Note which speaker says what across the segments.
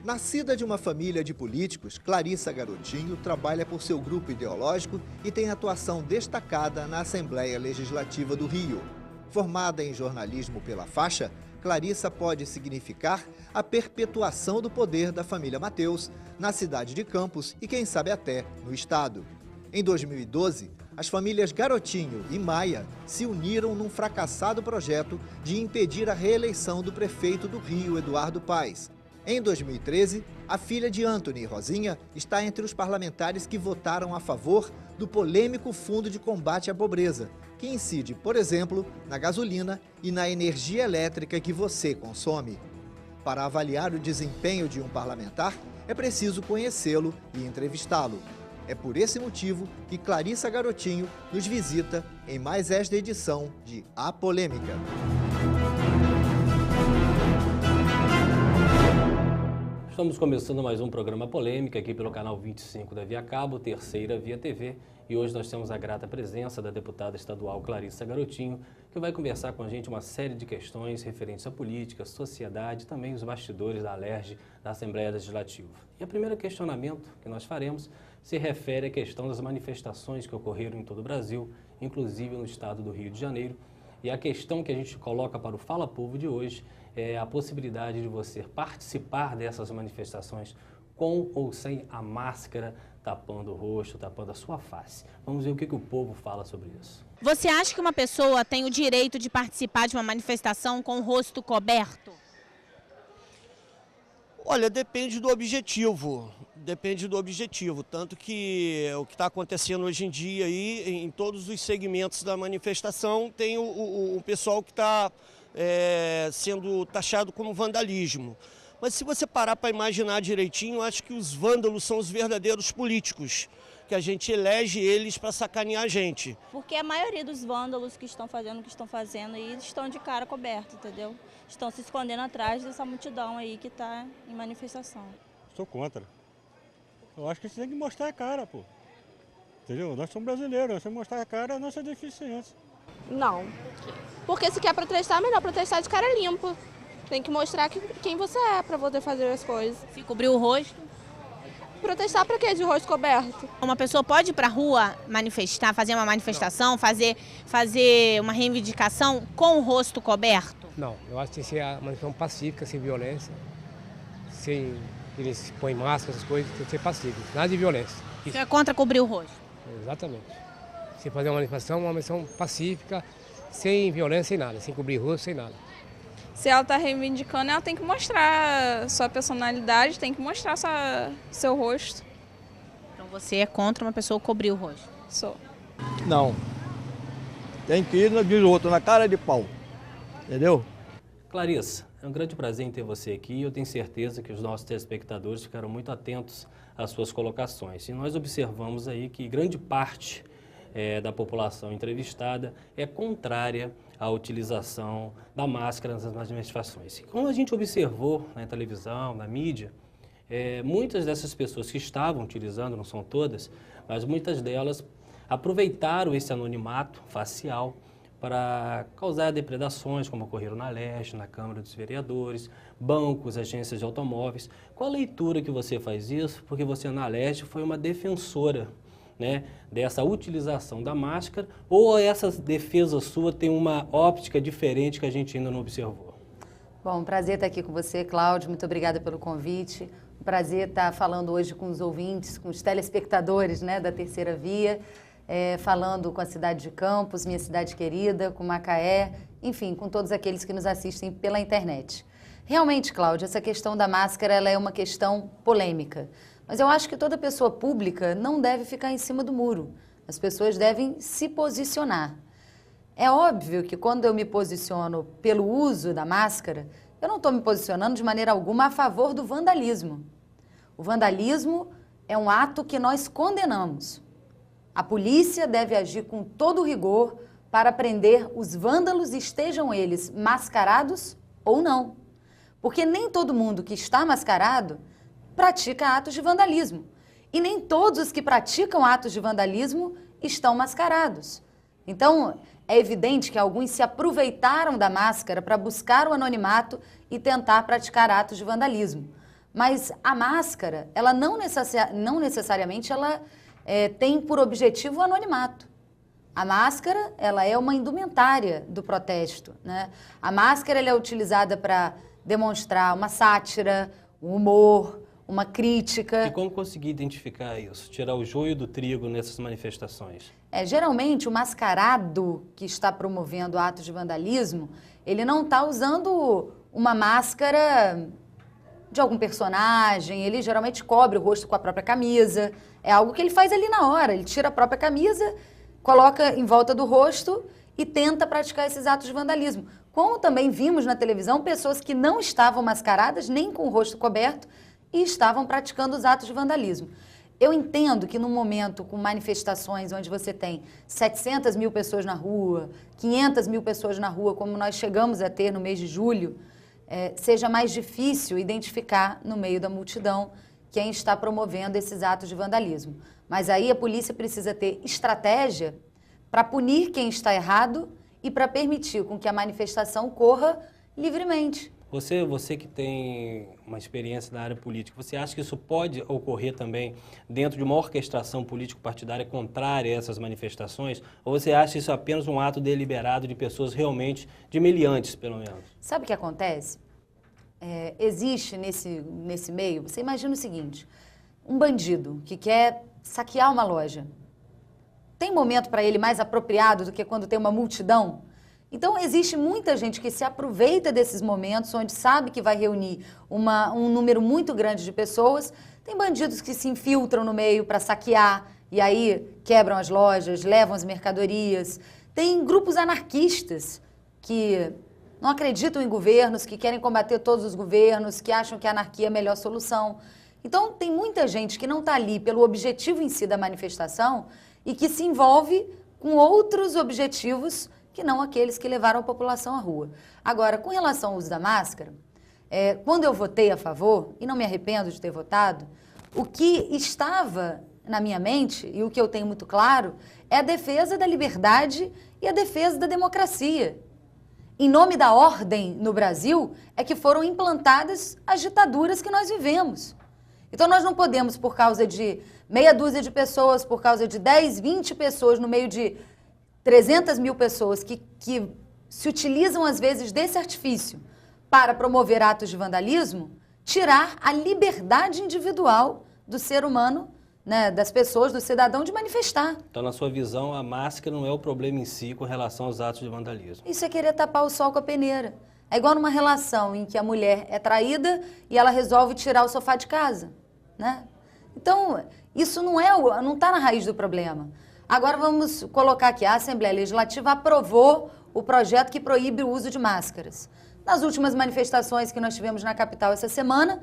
Speaker 1: Nascida de uma família de políticos, Clarissa Garotinho trabalha por seu grupo ideológico e tem atuação destacada na Assembleia Legislativa do Rio. Formada em jornalismo pela Faixa, Clarissa pode significar a perpetuação do poder da família Mateus na cidade de Campos e, quem sabe, até no estado. Em 2012, as famílias Garotinho e Maia se uniram num fracassado projeto de impedir a reeleição do prefeito do Rio, Eduardo Paes. Em 2013, a filha de Antony, Rosinha, está entre os parlamentares que votaram a favor do polêmico Fundo de Combate à Pobreza, que incide, por exemplo, na gasolina e na energia elétrica que você consome. Para avaliar o desempenho de um parlamentar, é preciso conhecê-lo e entrevistá-lo. É por esse motivo que Clarissa Garotinho nos visita em mais esta edição de A Polêmica.
Speaker 2: Estamos começando mais um programa Polêmica aqui pelo canal 25 da Via Cabo, terceira Via TV. E hoje nós temos a grata presença da deputada estadual Clarissa Garotinho, que vai conversar com a gente uma série de questões referentes à política, sociedade e também os bastidores da Alerj, da Assembleia Legislativa. E o primeiro questionamento que nós faremos se refere à questão das manifestações que ocorreram em todo o Brasil, inclusive no estado do Rio de Janeiro. E a questão que a gente coloca para o Fala Povo de hoje é a possibilidade de você participar dessas manifestações com ou sem a máscara, tapando o rosto, tapando a sua face. Vamos ver o que o povo fala sobre isso.
Speaker 3: Você acha que uma pessoa tem o direito de participar de uma manifestação com o rosto coberto?
Speaker 4: Olha, depende do objetivo. Depende do objetivo. Tanto que o que está acontecendo hoje em dia aí, em todos os segmentos da manifestação, tem o pessoal que está sendo taxado como vandalismo. Mas se você parar para imaginar direitinho, acho que os vândalos são os verdadeiros políticos, que a gente elege eles para sacanear a gente.
Speaker 5: Porque a maioria dos vândalos que estão fazendo o que estão fazendo aí estão de cara coberta, entendeu? Estão se escondendo atrás dessa multidão aí que está em manifestação.
Speaker 6: Sou contra. Eu acho que você tem que mostrar a cara, pô. Entendeu? Nós somos brasileiros, nós temos que mostrar a cara da nossa deficiência.
Speaker 7: Não. Porque se quer protestar, é melhor protestar de cara limpa. Tem que mostrar quem você é para poder fazer as coisas.
Speaker 3: Se cobrir o rosto?
Speaker 7: Protestar para quê? De rosto coberto?
Speaker 3: Uma pessoa pode ir para a rua manifestar, fazer uma manifestação, fazer uma reivindicação com o rosto coberto?
Speaker 8: Não, eu acho que tem que ser uma manifestação pacífica, sem violência, sem eles põem máscara, essas coisas, tem que ser pacífico, nada de violência.
Speaker 3: Você é contra cobrir o rosto?
Speaker 8: Exatamente. Se fazer uma manifestação pacífica, sem violência, sem nada, sem cobrir o rosto, sem nada.
Speaker 7: Se ela está reivindicando, ela tem que mostrar sua personalidade, tem que mostrar seu rosto.
Speaker 3: Então você é contra uma pessoa cobrir o rosto?
Speaker 7: Sou.
Speaker 9: Não. Tem que ir de outro, na cara de pau. Entendeu?
Speaker 2: Clarissa, é um grande prazer em ter você aqui e eu tenho certeza que os nossos telespectadores ficaram muito atentos às suas colocações. E nós observamos aí que grande parte da população entrevistada é contrária à utilização da máscara nas manifestações. Como a gente observou na televisão, na mídia, muitas dessas pessoas que estavam utilizando, não são todas, mas muitas delas aproveitaram esse anonimato facial para causar depredações, como ocorreram na Alerj, na Câmara dos Vereadores, bancos, agências de automóveis. Qual a leitura que você faz isso? Porque você na Alerj foi uma defensora, né, dessa utilização da máscara, ou essa defesa sua tem uma óptica diferente que a gente ainda não observou?
Speaker 10: Bom, prazer estar aqui com você, Cláudio, muito obrigada pelo convite. Um prazer estar falando hoje com os ouvintes, com os telespectadores, né, da Terceira Via, falando com a cidade de Campos, minha cidade querida, com Macaé, enfim, com todos aqueles que nos assistem pela internet. Realmente, Cláudio, essa questão da máscara ela é uma questão polêmica. Mas eu acho que toda pessoa pública não deve ficar em cima do muro. As pessoas devem se posicionar. É óbvio que quando eu me posiciono pelo uso da máscara, eu não estou me posicionando de maneira alguma a favor do vandalismo. O vandalismo é um ato que nós condenamos. A polícia deve agir com todo o rigor para prender os vândalos, estejam eles mascarados ou não. Porque nem todo mundo que está mascarado pratica atos de vandalismo. E nem todos os que praticam atos de vandalismo estão mascarados. Então, é evidente que alguns se aproveitaram da máscara para buscar o anonimato e tentar praticar atos de vandalismo. Mas a máscara, ela não necessariamente ela tem por objetivo o anonimato. A máscara, ela é uma indumentária do protesto, né? A máscara ela é utilizada para demonstrar uma sátira, um humor, uma crítica.
Speaker 2: E como conseguir identificar isso? Tirar o joio do trigo nessas manifestações?
Speaker 10: Geralmente, o mascarado que está promovendo atos de vandalismo, ele não está usando uma máscara de algum personagem, ele geralmente cobre o rosto com a própria camisa. É algo que ele faz ali na hora, ele tira a própria camisa, coloca em volta do rosto e tenta praticar esses atos de vandalismo. Como também vimos na televisão, pessoas que não estavam mascaradas, nem com o rosto coberto, e estavam praticando os atos de vandalismo. Eu entendo que num momento com manifestações onde você tem 700 mil pessoas na rua, 500 mil pessoas na rua, como nós chegamos a ter no mês de julho, seja mais difícil identificar no meio da multidão quem está promovendo esses atos de vandalismo. Mas aí a polícia precisa ter estratégia para punir quem está errado e para permitir com que a manifestação corra livremente.
Speaker 2: Você que tem uma experiência na área política, você acha que isso pode ocorrer também dentro de uma orquestração político-partidária contrária a essas manifestações? Ou você acha isso apenas um ato deliberado de pessoas realmente, de meliantes, pelo menos?
Speaker 10: Sabe o que acontece? Existe nesse meio, você imagina o seguinte, um bandido que quer saquear uma loja, tem momento para ele mais apropriado do que quando tem uma multidão? Então, existe muita gente que se aproveita desses momentos, onde sabe que vai reunir um número muito grande de pessoas. Tem bandidos que se infiltram no meio para saquear, e aí quebram as lojas, levam as mercadorias. Tem grupos anarquistas que não acreditam em governos, que querem combater todos os governos, que acham que a anarquia é a melhor solução. Então, tem muita gente que não está ali pelo objetivo em si da manifestação e que se envolve com outros objetivos que não aqueles que levaram a população à rua. Agora, com relação ao uso da máscara, quando eu votei a favor, e não me arrependo de ter votado, o que estava na minha mente, e o que eu tenho muito claro, é a defesa da liberdade e a defesa da democracia. Em nome da ordem no Brasil, é que foram implantadas as ditaduras que nós vivemos. Então, nós não podemos, por causa de meia dúzia de pessoas, por causa de 10, 20 pessoas no meio de 300 mil pessoas que se utilizam, às vezes, desse artifício para promover atos de vandalismo, tirar a liberdade individual do ser humano, né, das pessoas, do cidadão, de manifestar.
Speaker 2: Então, na sua visão, a máscara não é o problema em si com relação aos atos de vandalismo?
Speaker 10: Isso é querer tapar o sol com a peneira. É igual numa relação em que a mulher é traída e ela resolve tirar o sofá de casa, né? Então, isso não está na raiz do problema. Agora vamos colocar aqui, a Assembleia Legislativa aprovou o projeto que proíbe o uso de máscaras. Nas últimas manifestações que nós tivemos na capital essa semana,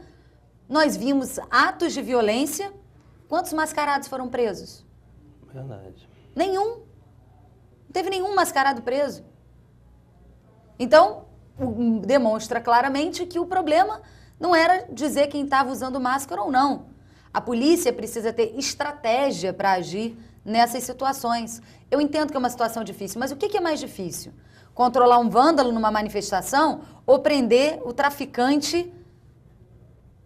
Speaker 10: nós vimos atos de violência. Quantos mascarados foram presos?
Speaker 2: Verdade.
Speaker 10: Nenhum. Não teve nenhum mascarado preso. Então, demonstra claramente que o problema não era dizer quem estava usando máscara ou não. A polícia precisa ter estratégia para agir nessas situações. Eu entendo que é uma situação difícil, mas o que é mais difícil? Controlar um vândalo numa manifestação ou prender o traficante,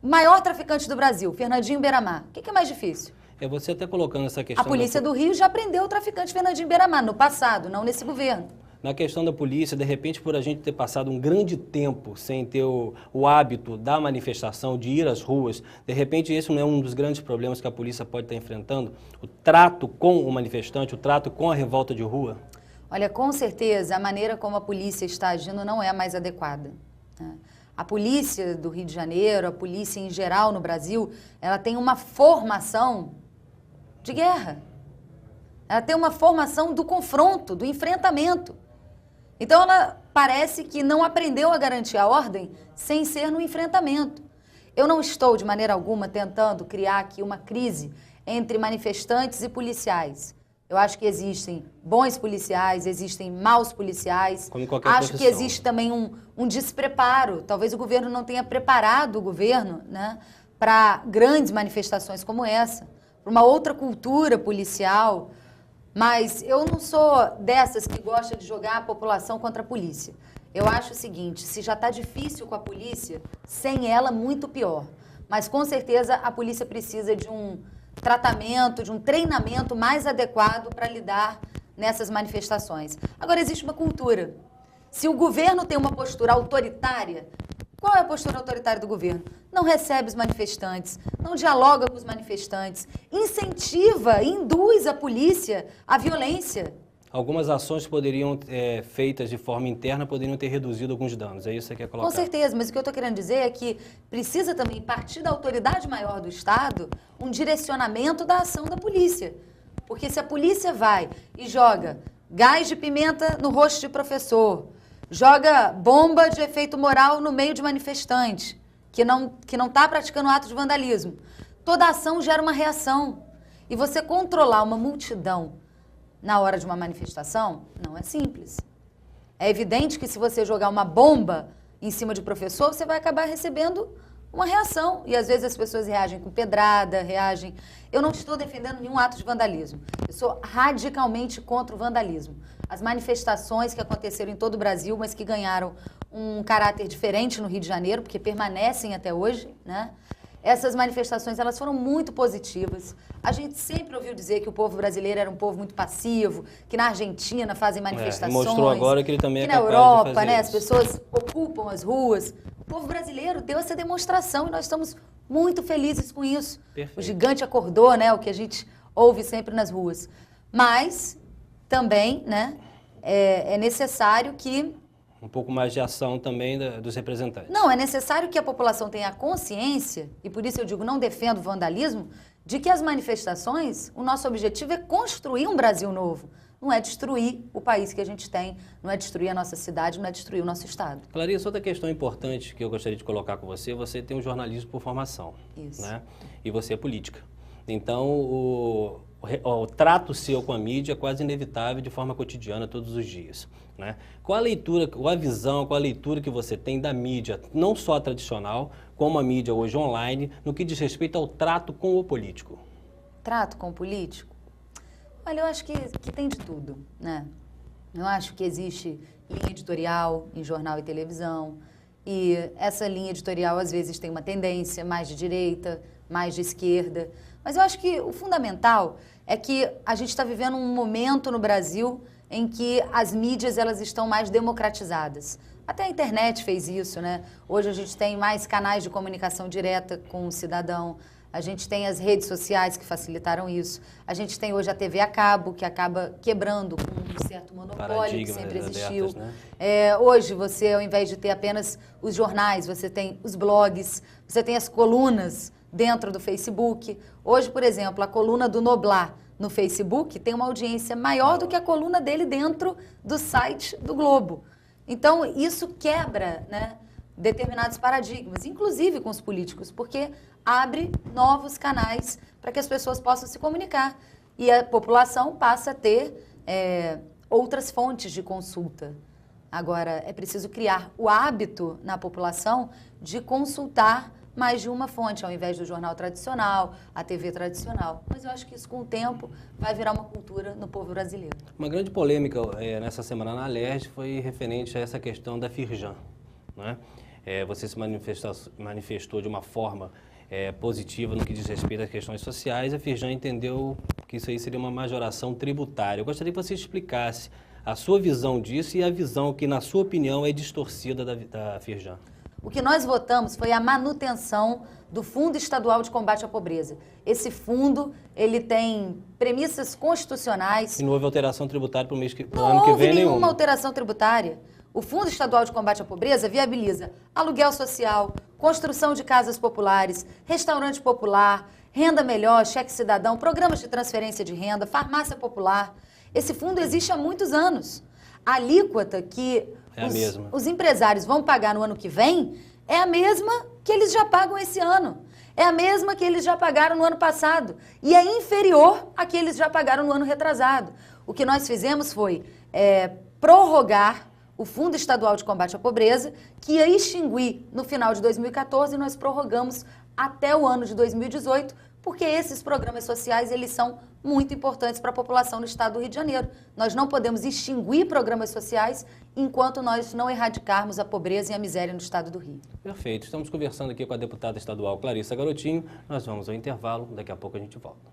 Speaker 10: maior traficante do Brasil, Fernandinho Beiramar? O que é mais difícil?
Speaker 2: Você até colocando essa questão...
Speaker 10: A polícia do Rio já prendeu o traficante Fernandinho Beiramar no passado, não nesse governo.
Speaker 2: Na questão da polícia, de repente, por a gente ter passado um grande tempo sem ter o hábito da manifestação, de ir às ruas, de repente esse não é um dos grandes problemas que a polícia pode estar enfrentando? O trato com o manifestante, o trato com a revolta de rua?
Speaker 10: Olha, com certeza, a maneira como a polícia está agindo não é a mais adequada, né? A polícia do Rio de Janeiro, a polícia em geral no Brasil, ela tem uma formação de guerra. Ela tem uma formação do confronto, do enfrentamento. Então, ela parece que não aprendeu a garantir a ordem sem ser no enfrentamento. Eu não estou, de maneira alguma, tentando criar aqui uma crise entre manifestantes e policiais. Eu acho que existem bons policiais, existem maus policiais.
Speaker 2: Como em qualquer
Speaker 10: Acho
Speaker 2: profissão.
Speaker 10: que existe também um despreparo. Talvez o governo não tenha preparado o governo, né, para grandes manifestações como essa, para uma outra cultura policial. Mas eu não sou dessas que gosta de jogar a população contra a polícia. Eu acho o seguinte, se já está difícil com a polícia, sem ela, muito pior. mas com certeza a polícia precisa de um tratamento, de um treinamento mais adequado para lidar nessas manifestações. Agora, existe uma cultura. Se o governo tem uma postura autoritária, qual é a postura autoritária do governo? Não recebe os manifestantes, não dialoga com os manifestantes, incentiva, induz a polícia à violência.
Speaker 2: Algumas ações que poderiam feitas de forma interna poderiam ter reduzido alguns danos, é isso que você quer colocar?
Speaker 10: Com certeza, mas o que eu estou querendo dizer é que precisa também partir da autoridade maior do Estado um direcionamento da ação da polícia. Porque se a polícia vai e joga gás de pimenta no rosto de professor, joga bomba de efeito moral no meio de manifestante, que não está praticando ato de vandalismo, toda ação gera uma reação. E você controlar uma multidão na hora de uma manifestação não é simples. É evidente que se você jogar uma bomba em cima de professor, você vai acabar recebendo uma reação. E às vezes as pessoas reagem com pedrada, reagem... Eu não estou defendendo nenhum ato de vandalismo. Eu sou radicalmente contra o vandalismo. As manifestações que aconteceram em todo o Brasil, mas que ganharam um caráter diferente no Rio de Janeiro, porque permanecem até hoje, né? Essas manifestações, elas foram muito positivas. A gente sempre ouviu dizer que o povo brasileiro era um povo muito passivo, que na Argentina fazem manifestações.
Speaker 2: Mostrou agora que ele também é capaz
Speaker 10: de fazer. Que na Europa, né,
Speaker 2: isso.
Speaker 10: as pessoas ocupam as ruas. O povo brasileiro deu essa demonstração e nós estamos muito felizes com isso.
Speaker 2: Perfeito.
Speaker 10: O gigante acordou, né, o que a gente ouve sempre nas ruas. Mas também, né, é necessário que...
Speaker 2: Um pouco mais de ação também dos representantes.
Speaker 10: Não, é necessário que a população tenha consciência, e por isso eu digo, não defendo o vandalismo, de que as manifestações, o nosso objetivo é construir um Brasil novo. Não é destruir o país que a gente tem, não é destruir a nossa cidade, não é destruir o nosso estado.
Speaker 2: Clarice, outra questão importante que eu gostaria de colocar com você, você tem um jornalismo por formação.
Speaker 10: Isso.
Speaker 2: Né? E você é política. Então, o trato seu com a mídia é quase inevitável de forma cotidiana, todos os dias. Né? Qual a leitura, qual a visão, qual a leitura que você tem da mídia, não só tradicional, como a mídia hoje online, no que diz respeito ao trato com o político?
Speaker 10: Trato com o político? Olha, eu acho que tem de tudo, né? Eu acho que existe linha editorial em jornal e televisão, e essa linha editorial às vezes tem uma tendência mais de direita, mais de esquerda, mas eu acho que o fundamental é que a gente está vivendo um momento no Brasil em que as mídias elas estão mais democratizadas. Até a internet fez isso, né? Hoje a gente tem mais canais de comunicação direta com o cidadão, a gente tem as redes sociais que facilitaram isso, a gente tem hoje a TV a cabo, que acaba quebrando com um certo monopólio que sempre existiu.
Speaker 2: Abertas, né?
Speaker 10: Hoje você, ao invés de ter apenas os jornais, você tem os blogs, você tem as colunas dentro do Facebook. Hoje, por exemplo, a coluna do Noblar no Facebook tem uma audiência maior do que a coluna dele dentro do site do Globo. Então, isso quebra, né, determinados paradigmas, inclusive com os políticos, porque abre novos canais para que as pessoas possam se comunicar. E a população passa a ter outras fontes de consulta. Agora, é preciso criar o hábito na população de consultar mais de uma fonte, ao invés do jornal tradicional, a TV tradicional. Mas eu acho que isso, com o tempo, vai virar uma cultura no povo brasileiro.
Speaker 2: Uma grande polêmica nessa semana na Alerj foi referente a essa questão da Firjan. Né? Você se manifestou de uma forma positiva no que diz respeito às questões sociais. A Firjan entendeu que isso aí seria uma majoração tributária. Eu gostaria que você explicasse a sua visão disso e a visão que, na sua opinião, é distorcida da Firjan.
Speaker 10: O que nós votamos foi a manutenção do Fundo Estadual de Combate à Pobreza. Esse fundo, ele tem premissas constitucionais.
Speaker 2: E não houve alteração tributária para o ano que vem nenhuma?
Speaker 10: Não houve nenhuma alteração tributária. O Fundo Estadual de Combate à Pobreza viabiliza aluguel social, construção de casas populares, restaurante popular, renda melhor, cheque cidadão, programas de transferência de renda, farmácia popular. Esse fundo existe há muitos anos. A alíquota que os empresários vão pagar no ano que vem é a mesma que eles já pagam esse ano. É a mesma que eles já pagaram no ano passado. E é inferior à que eles já pagaram no ano retrasado. O que nós fizemos foi prorrogar o Fundo Estadual de Combate à Pobreza, que ia extinguir no final de 2014, e nós prorrogamos até o ano de 2018, porque esses programas sociais, eles são muito importantes para a população no estado do Rio de Janeiro. Nós não podemos extinguir programas sociais enquanto nós não erradicarmos a pobreza e a miséria no estado do Rio.
Speaker 2: Perfeito. Estamos conversando aqui com a deputada estadual Clarissa Garotinho. Nós vamos ao intervalo, daqui a pouco a gente volta.